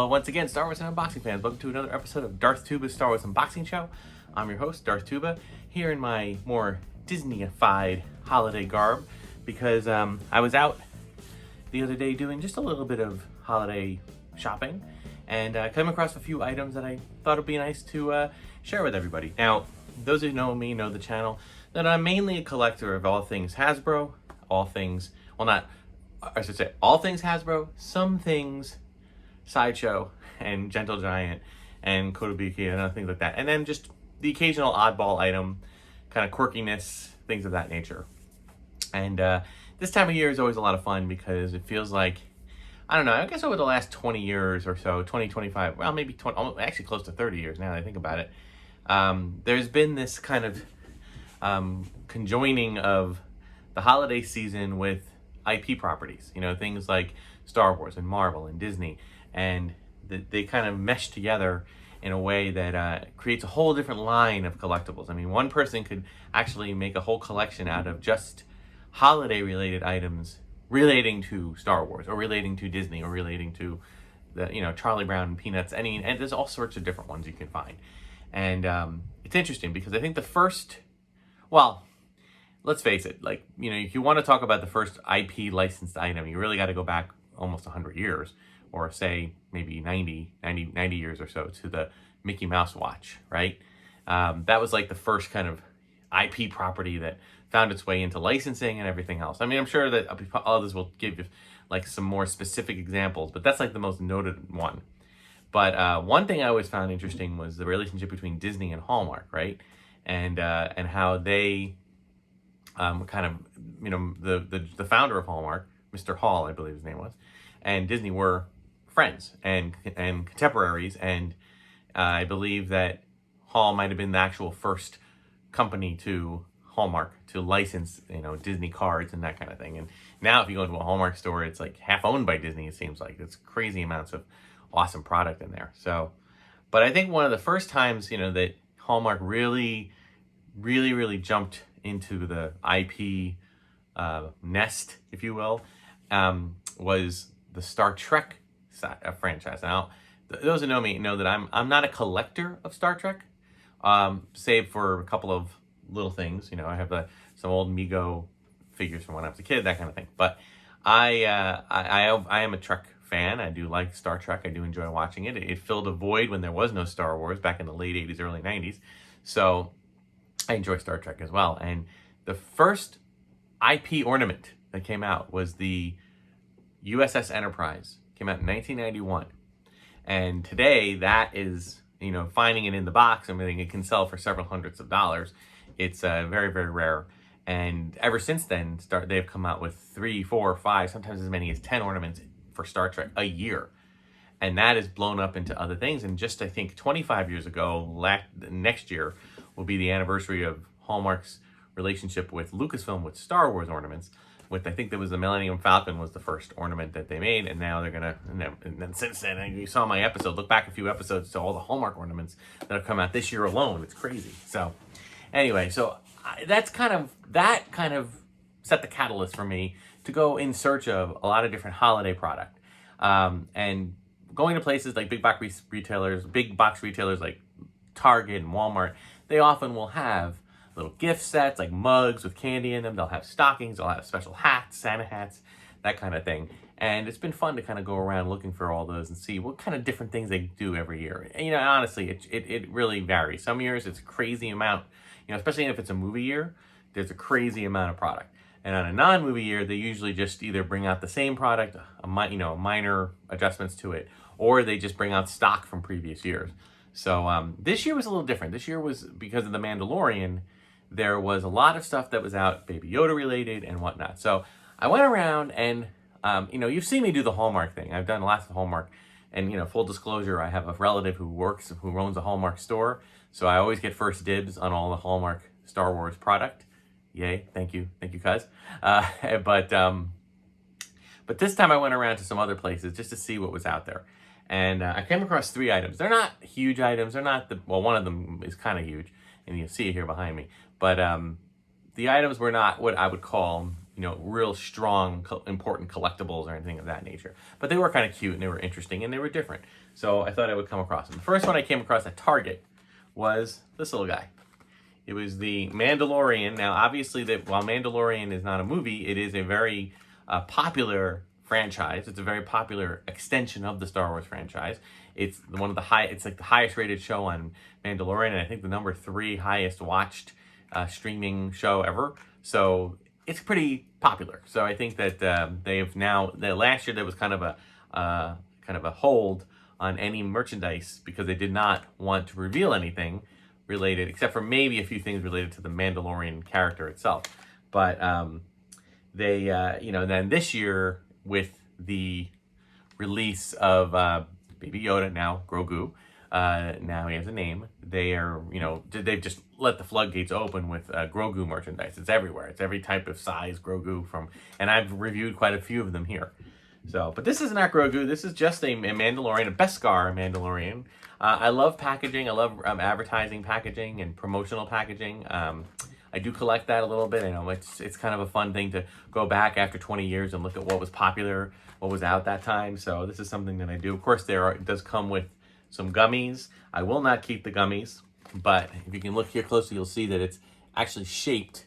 Hello once again, Star Wars and unboxing fans. Welcome to another episode of Darth Tuba's Star Wars Unboxing Show. I'm your host, Darth Tuba, here in my more Disney-ified holiday garb because I was out the other day doing just a little bit of holiday shopping and came across a few items that I thought would be nice to share with everybody. Now, those who know me know the channel, that I'm mainly a collector of all things Hasbro, all things, all things Hasbro, some things Sideshow and Gentle Giant and Kotobuki and other things like that. And then just the occasional oddball item, kind of quirkiness, things of that nature. And this time of year is always a lot of fun because it feels like, I don't know, I guess over the last 20 years or so, 20, 25, well, maybe 20, actually close to 30 years now that I think about it, there's been this kind of conjoining of the holiday season with IP properties, you know, things like Star Wars and Marvel and Disney, and they kind of mesh together in a way that creates a whole different line of collectibles. I mean, one person could actually make a whole collection out of just holiday-related items relating to Star Wars or relating to Disney or relating to the, you know, Charlie Brown and Peanuts. I mean, and there's all sorts of different ones you can find. And it's interesting because I think the first, well, let's face it, like, you know, if you want to talk about the first IP licensed item, you really got to go back almost 100 years, or say maybe 90 years or so, to the Mickey Mouse watch, right? That was like the first kind of IP property that found its way into licensing and everything else. I mean, I'm sure that others will give you like some more specific examples, but that's like the most noted one. But one thing I always found interesting was the relationship between Disney and Hallmark, right? And how they kind of, you know, the founder of Hallmark, Mr. Hall, I believe his name was, and Disney were friends and contemporaries, and I believe that Hall might have been the actual first company to Hallmark to license, you know, Disney cards and that kind of thing. And now if you go into a Hallmark store, it's like half owned by Disney, it seems like. It's crazy amounts of awesome product in there. So, but I think one of the first times, you know, that Hallmark really jumped into the IP nest, if you will, was the Star Trek franchise. Now, those who know me know that I'm not a collector of Star Trek, save for a couple of little things. You know, I have some old Mego figures from when I was a kid, that kind of thing. But I am a Trek fan. I do like Star Trek. I do enjoy watching it. It filled a void when there was no Star Wars back in the late 80s, early 90s. So I enjoy Star Trek as well. And the first IP ornament that came out was the USS Enterprise. Came out in 1991. And today that is, you know, finding it in the box and everything, it can sell for several hundreds of dollars. It's very, very rare. And ever since then, they've come out with 3, 4, 5, sometimes as many as 10 ornaments for Star Trek a year. And that is blown up into other things. And just, I think, 25 years ago, next year, will be the anniversary of Hallmark's relationship with Lucasfilm with Star Wars ornaments. With, I think there was the Millennium Falcon was the first ornament that they made, and now they're gonna, and then since then, and you saw my episode, look back a few episodes to all the Hallmark ornaments that have come out this year alone. It's crazy. So anyway, so that kind of set the catalyst for me to go in search of a lot of different holiday product, and going to places like big box retailers like Target and Walmart. They often will have little gift sets like mugs with candy in them. They'll have stockings, they'll have special hats, Santa hats, that kind of thing. And it's been fun to kind of go around looking for all those and see what kind of different things they do every year. And, you know, honestly, it really varies. Some years it's a crazy amount, you know, especially if it's a movie year, there's a crazy amount of product. And on a non-movie year, they usually just either bring out the same product, minor adjustments to it, or they just bring out stock from previous years. So this year was a little different. This year was, because of The Mandalorian, there was a lot of stuff that was out, Baby Yoda related and whatnot. So I went around and, you know, you've seen me do the Hallmark thing. I've done lots of Hallmark. And, you know, full disclosure, I have a relative who owns a Hallmark store. So I always get first dibs on all the Hallmark Star Wars product. Yay, thank you, cuz. But this time I went around to some other places just to see what was out there. And I came across 3 items. They're not huge items. They're not well, one of them is kind of huge, and you see it here behind me. But the items were not what I would call, real strong, important collectibles or anything of that nature. But they were kind of cute and they were interesting and they were different. So I thought I would come across them. The first one I came across at Target was this little guy. It was the Mandalorian. Now, obviously, while Mandalorian is not a movie, it is a very popular franchise. It's a very popular extension of the Star Wars franchise. It's one of the it's like the highest rated show on Mandalorian, and I think the number 3 highest watched streaming show ever. So it's pretty popular. So I think that they've now, last year there was kind of a hold on any merchandise because they did not want to reveal anything related, except for maybe a few things related to the Mandalorian character itself. But then this year with the release of Baby Yoda, now Grogu, now he has a name. They've just let the floodgates open with Grogu merchandise. It's everywhere. It's every type of size Grogu and I've reviewed quite a few of them here. So, but this is not Grogu. This is just a Mandalorian, a Beskar Mandalorian. I love packaging. I love advertising packaging and promotional packaging. I do collect that a little bit. I know it's kind of a fun thing to go back after 20 years and look at what was popular, what was out that time. So this is something that I do. Of course, it does come with some gummies. I will not keep the gummies, but if you can look here closely, you'll see that it's actually shaped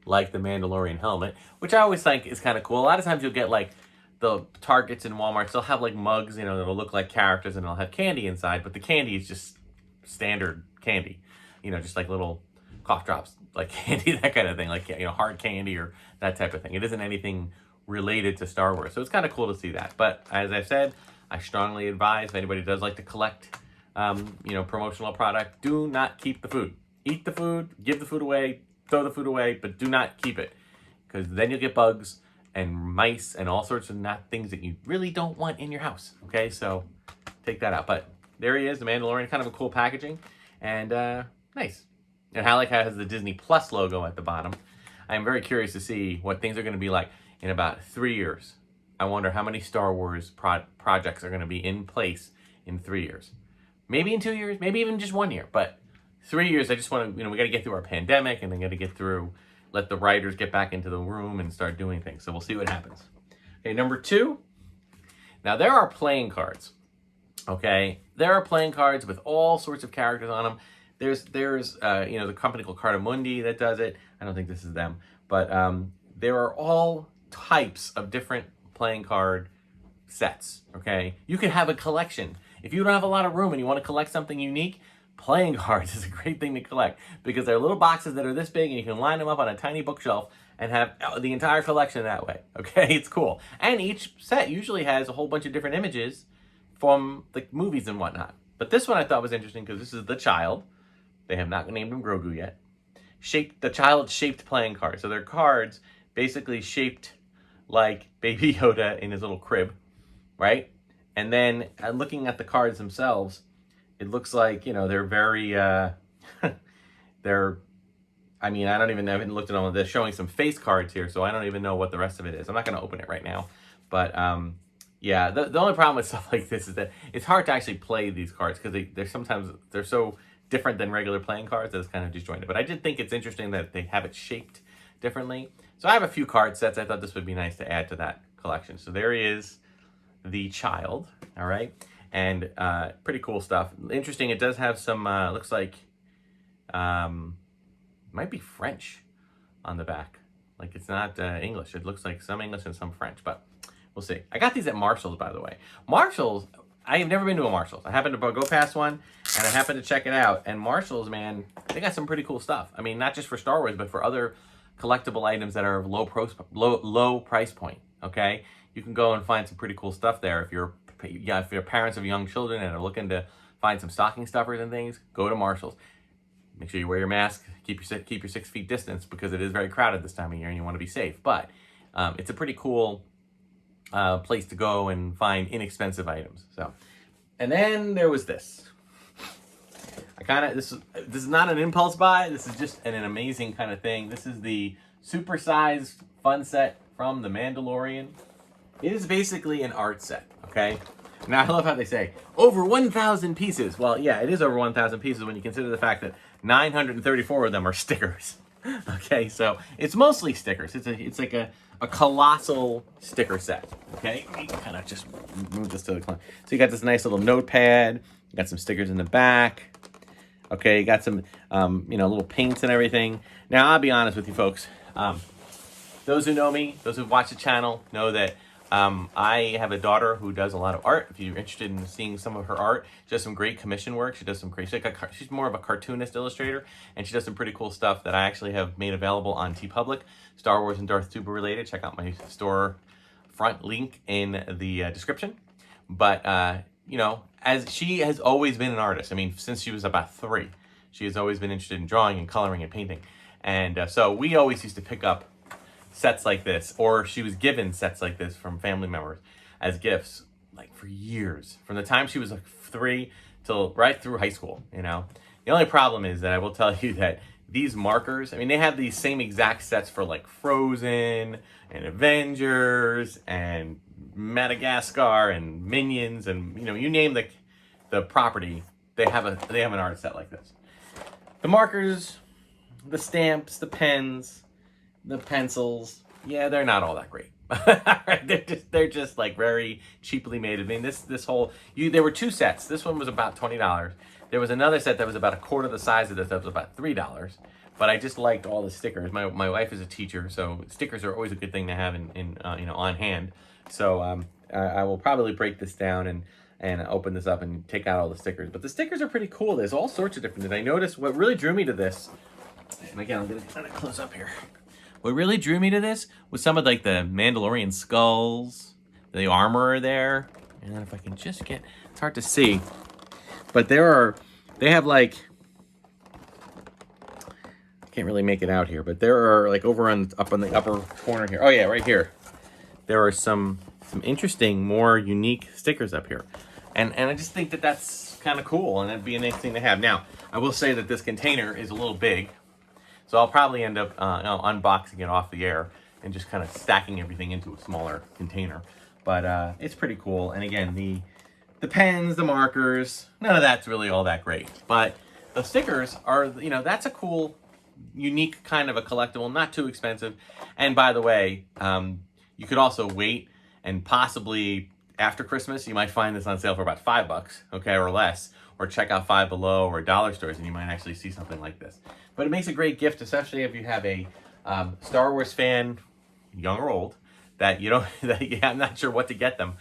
like the Mandalorian helmet, which I always think is kind of cool. A lot of times you'll get like the Targets and Walmarts, they'll have like mugs, that'll look like characters and they'll have candy inside, but the candy is just standard candy, just like little cough drops, like candy, that kind of thing, like, hard candy or that type of thing. It isn't anything related to Star Wars. So it's kind of cool to see that. But as I've said, I strongly advise if anybody does like to collect, promotional product, do not keep the food. Eat the food, give the food away, throw the food away, but do not keep it because then you'll get bugs and mice and all sorts of things that you really don't want in your house. Okay, so take that out. But there he is, the Mandalorian, kind of a cool packaging and nice. And I like how it has the Disney Plus logo at the bottom. I'm very curious to see what things are going to be like in about 3 years. I wonder how many Star Wars projects are going to be in place in 3 years. Maybe in 2 years, maybe even just 1 year. But 3 years, I just want to, we got to get through our pandemic and then got to get through, let the writers get back into the room and start doing things. So we'll see what happens. Okay, number 2. Now there are playing cards. Okay, there are playing cards with all sorts of characters on them. There's the company called Cardamundi that does it. I don't think this is them, but there are all types of different playing card sets. Okay, you can have a collection. If you don't have a lot of room and you want to collect something unique, playing cards is a great thing to collect because they're little boxes that are this big and you can line them up on a tiny bookshelf and have the entire collection that way. Okay, it's cool. And each set usually has a whole bunch of different images from the movies and whatnot. But this one I thought was interesting because this is the child. They have not named him Grogu yet. The child-shaped playing cards. So they're cards basically shaped like Baby Yoda in his little crib, right? And then looking at the cards themselves, it looks like, they're very, I haven't looked at them. They're showing some face cards here, so I don't even know what the rest of it is. I'm not going to open it right now. But, yeah, the only problem with stuff like this is that it's hard to actually play these cards because they're so different than regular playing cards that it's kind of disjointed. But I did think it's interesting that they have it shaped differently. So I have a few card sets. I thought this would be nice to add to that collection. So there he is, the child, all right? And pretty cool stuff. Interesting, it does have some, looks like, might be French on the back. Like it's not English. It looks like some English and some French, but we'll see. I got these at Marshall's, by the way. Marshall's, I have never been to a Marshall's. I happened to go past one, and I happened to check it out. And Marshall's, man, they got some pretty cool stuff. I mean, not just for Star Wars, but for other collectible items that are of low price point, okay? You can go and find some pretty cool stuff there. If you're parents of young children and are looking to find some stocking stuffers and things, go to Marshall's. Make sure you wear your mask, keep your 6 feet distance because it is very crowded this time of year and you want to be safe. But it's a pretty cool place to go and find inexpensive items. So, and then there was this. This is not an impulse buy. This is just an amazing kind of thing. This is the supersized fun set from The Mandalorian. It is basically an art set, okay? Now, I love how they say, over 1,000 pieces. Well, yeah, it is over 1,000 pieces when you consider the fact that 934 of them are stickers. Okay, so it's mostly stickers. It's like a a colossal sticker set. Okay, let me kind of just move this to the corner. So you got this nice little notepad. You got some stickers in the back. Okay, you got some, little paints and everything. Now, I'll be honest with you folks. Those who know me, those who've watched the channel, know that I have a daughter who does a lot of art. If you're interested in seeing some of her art, she does some great commission work. She does some great, she's more of a cartoonist illustrator, and she does some pretty cool stuff that I actually have made available on TeePublic, Star Wars and Darth Tuba related. Check out my store front link in the description. But, as she has always been an artist. I mean, since she was about 3, she has always been interested in drawing and coloring and painting. And so we always used to pick up sets like this, or she was given sets like this from family members as gifts, like for years, from the time she was like 3 till right through high school. The only problem is that I will tell you that these markers, I mean, they have these same exact sets for like Frozen and Avengers and Madagascar and Minions, and you name the property, they have an art set like this. The markers, the stamps, the pens, the pencils, yeah, they're not all that great. they're just like very cheaply made. I mean, this whole, there were 2 sets. This one was about $20. There was another set that was about a quarter the size of this that was about $3. But I just liked all the stickers. My wife is a teacher, so stickers are always a good thing to have in on hand. So I will probably break this down and open this up and take out all the stickers. But the stickers are pretty cool. There's all sorts of different things. I noticed what really drew me to this, and again, I'm going to kind of close up here. What really drew me to this was some of like the Mandalorian skulls, the armor there. And then if I can just get, it's hard to see, but they have like, I can't really make it out here, but there are like up on the upper corner here. Oh yeah, right here. There are some interesting, more unique stickers up here. And I just think that that's kind of cool, and that'd be a nice thing to have. Now, I will say that this container is a little big, so I'll probably end up unboxing it off the air and just kind of stacking everything into a smaller container. But it's pretty cool. And again, the pens, the markers, none of that's really all that great. But the stickers are, that's a cool, unique kind of a collectible, not too expensive. And by the way, you could also wait, and possibly after Christmas, you might find this on sale for about $5, okay, or less. Or check out Five Below or dollar stores, and you might actually see something like this. But it makes a great gift, especially if you have a Star Wars fan, young or old, that I'm not sure what to get them.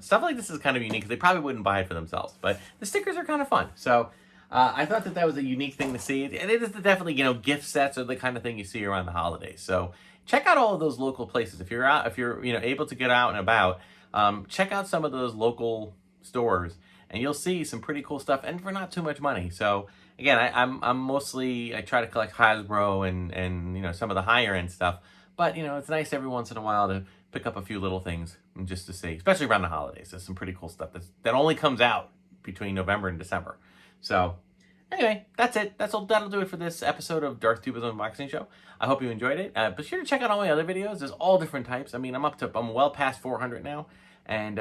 Stuff like this is kind of unique, because they probably wouldn't buy it for themselves. But the stickers are kind of fun. So I thought that was a unique thing to see. And it is definitely, gift sets are the kind of thing you see around the holidays. So check out all of those local places. If you're able to get out and about, check out some of those local stores, and you'll see some pretty cool stuff, and for not too much money. So again, I try to collect Hasbro and some of the higher end stuff, but it's nice every once in a while to pick up a few little things and just to see, especially around the holidays. There's some pretty cool stuff that only comes out between November and December. So anyway, that's it. That'll do it for this episode of Darth Tuba's Unboxing Show. I hope you enjoyed it. Be sure to check out all my other videos. There's all different types. I mean, I'm well past 400 now. And,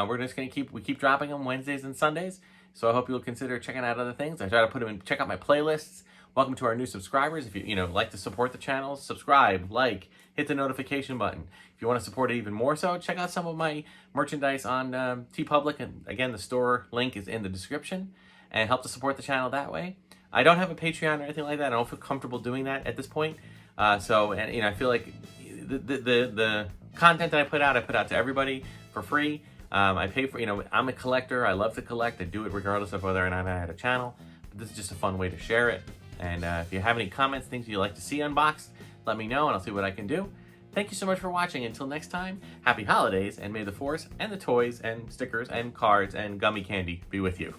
we're just going to keep dropping them Wednesdays and Sundays. So I hope you'll consider checking out other things. I try to put them in, check out my playlists. Welcome to our new subscribers. If you like to support the channel, subscribe, like, hit the notification button. If you want to support it even more so, check out some of my merchandise on TeePublic. And again, the store link is in the description, and help to support the channel that way. I don't have a Patreon or anything like that. I don't feel comfortable doing that at this point. I feel like the content that I put out to everybody for free. I pay for, I'm a collector. I love to collect. I do it regardless of whether or not I had a channel. But this is just a fun way to share it. And if you have any comments, things you'd like to see unboxed, let me know and I'll see what I can do. Thank you so much for watching. Until next time, happy holidays, and may the Force and the toys and stickers and cards and gummy candy be with you.